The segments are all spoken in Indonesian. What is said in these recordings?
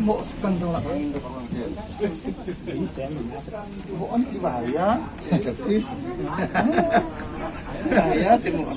Mo sa kandang nakain ko lang yan. Buon si Baya. Baya, timo.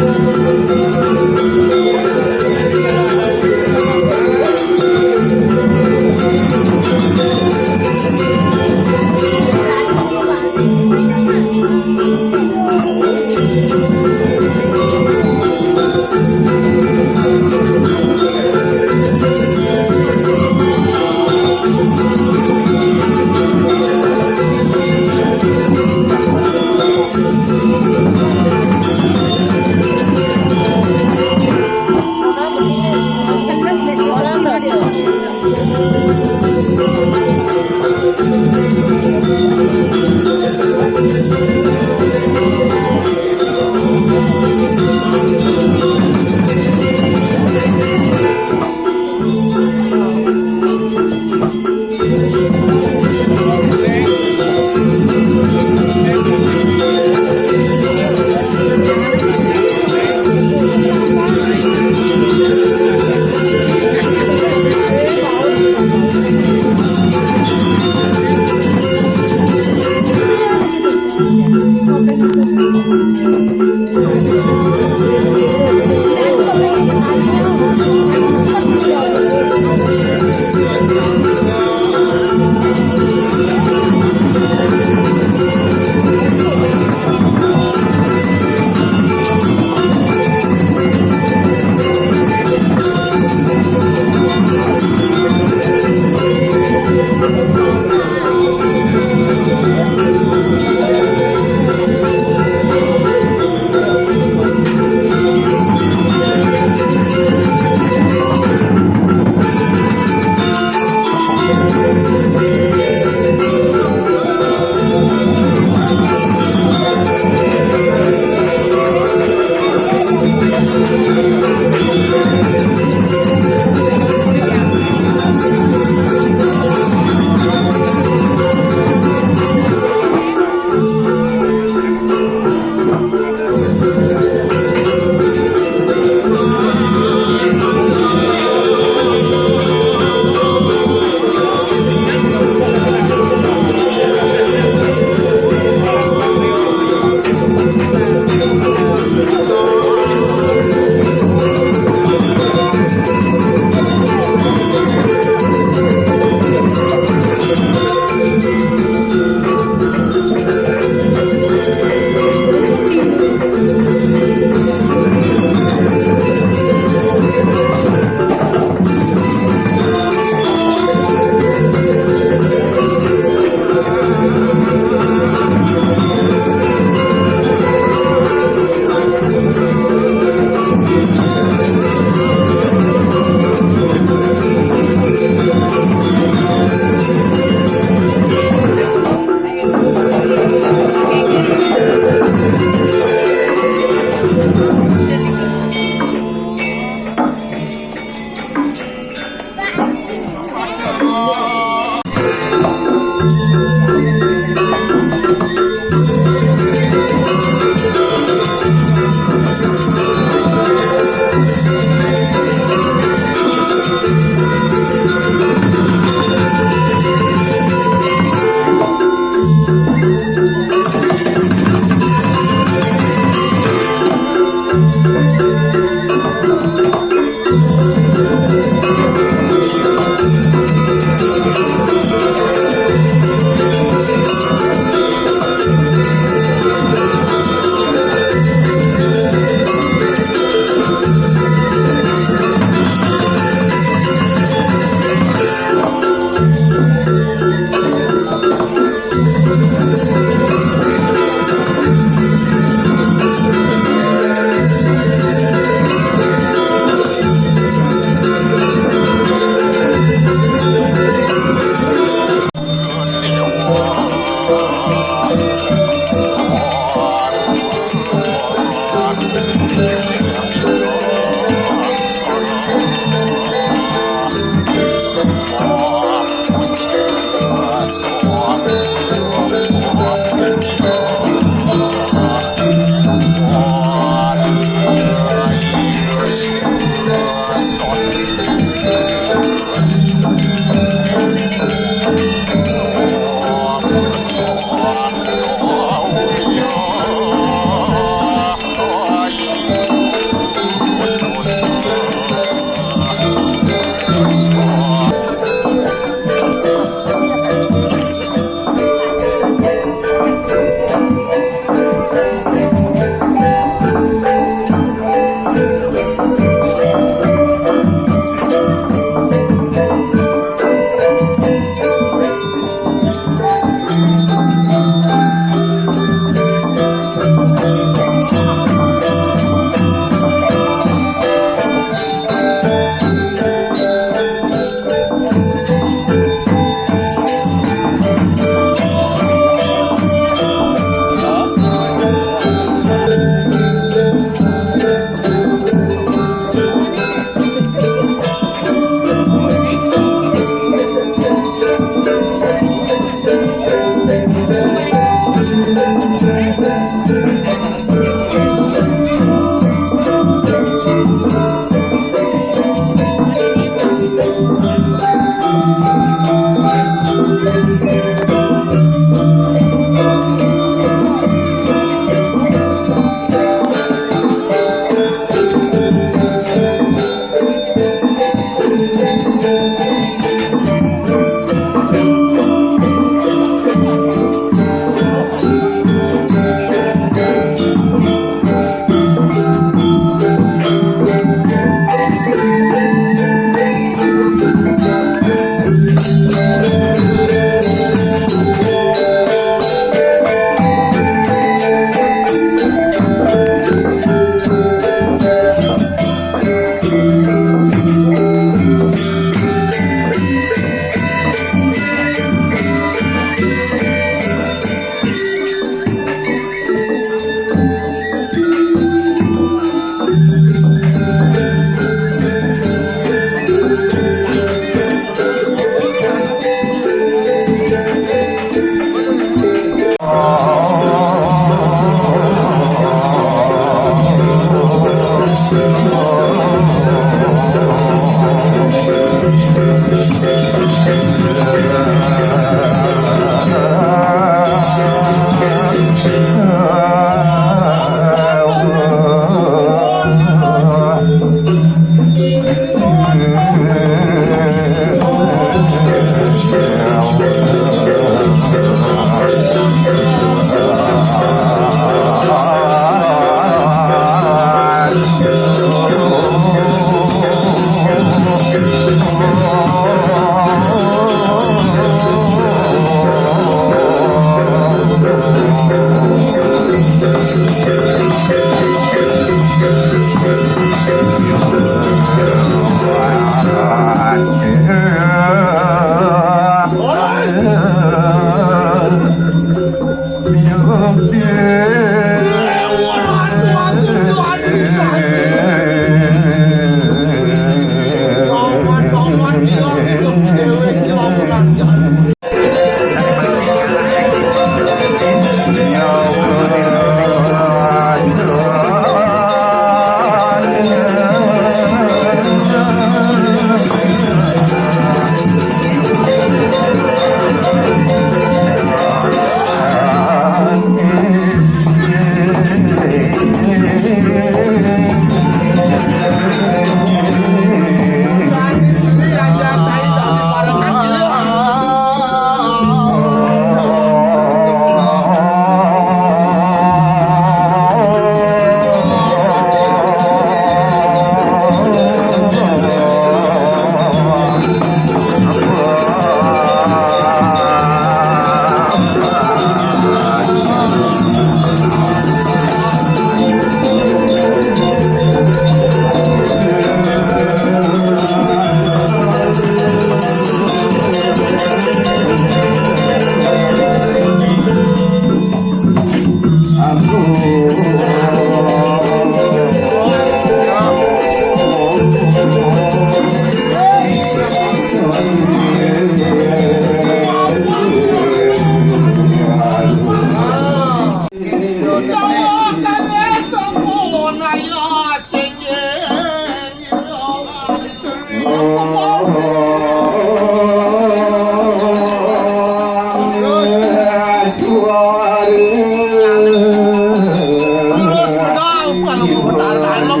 Terus tahu kalau udah dalam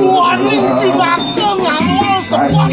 warning tibaga ngamal semua.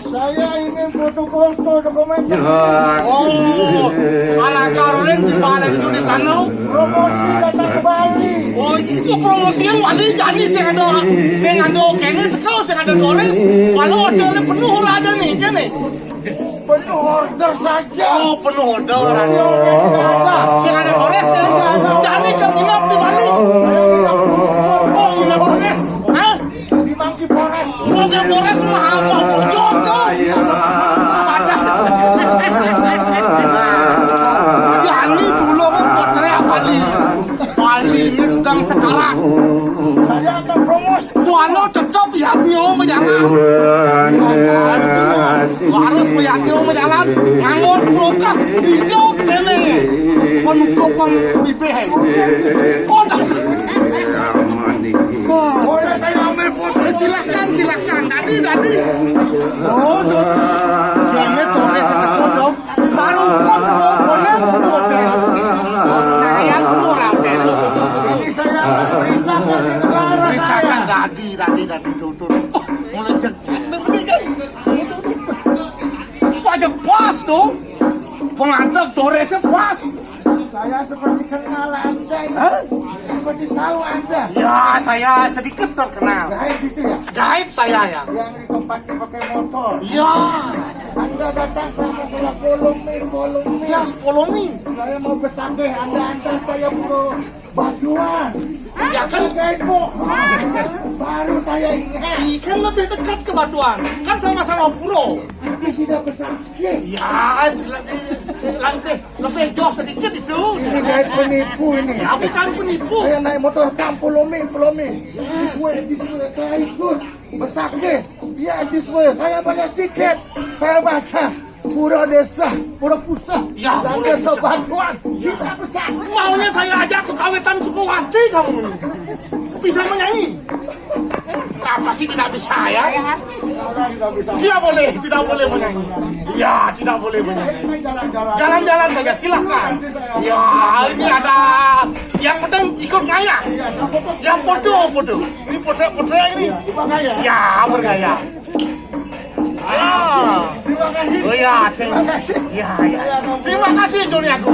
Saya ingin foto-foto dokumenter. Oh, ala karunin balik itu di Danau. Promosi datang ke Bali. Oh, itu promosi yang wali jadi saya ada kene tekau saya ada Torres. Walau hotelnya penuh aja nih, nih. Penuh order saja. Oh, penuh order. Saya ada Torres kan. Jadi kan nginap di Bali. Oh, nginap Torres. Hah? Di Mangki Forest. Mangki Forest mahal bujok tuh. Yani dulu kan potret Bali ini sedang sekarang. Saya akan promosi. Soalnya tetap lihatnya menjalan. Harus lihatnya menjalan. Ngangon prokas hijau kene. Pendukung PPH. Boleh saya ambil foto? Silahkan. Tadi. Oh, kene Torres sekat foto. Baru foto boleh foto. Yang kurang kene. Ini saya akan perintahkan di negara saya. Tadi tutur. Mulai jengkel. tuh. Pengadap Torresnya pas. Saya seperti kenal Anda ini. Hah? Seperti tahu Anda. Ya, saya sedikit terkenal. Gaib itu ya? Gaib saya ya. Yang di tempatnya pakai motor. Ya, Anda datang sama saya follow me. ya follow me. Saya mau bersangke Anda saya butuh bantuan. Ya kan, Gaib bohong. Baru saya ingat. kan lebih dekat ke Batuan. Kan sama-sama puro. Tapi tidak bersangke. Ya, lebih jauh sedikit itu. Ini gaib penipu ini. Ya, bukan penipu. Saya naik motor kam follow me. This way. Saya ikut bersangke. Ya, this way. Saya banyak tiket. Saya baca. Pura desa, pura pusat, Ya, dan pura desa pusat. bantuan. Tidak bersangke. Maunya saya ajak ke kawetan Sukawati kamu ini. Bisa menyanyi. Apa sih tidak bisa ya? Tidak boleh menyanyi. Ya, tidak boleh menyanyi. Jalan-jalan saja, silahkan. Ya, ini ada. Yang penting ikut gaya. Yang foto. Ini foto ini. Ya, bergaya. Ah. Terima kasih. Oh ya, terima kasih. Ya. Terima kasih Joni aku.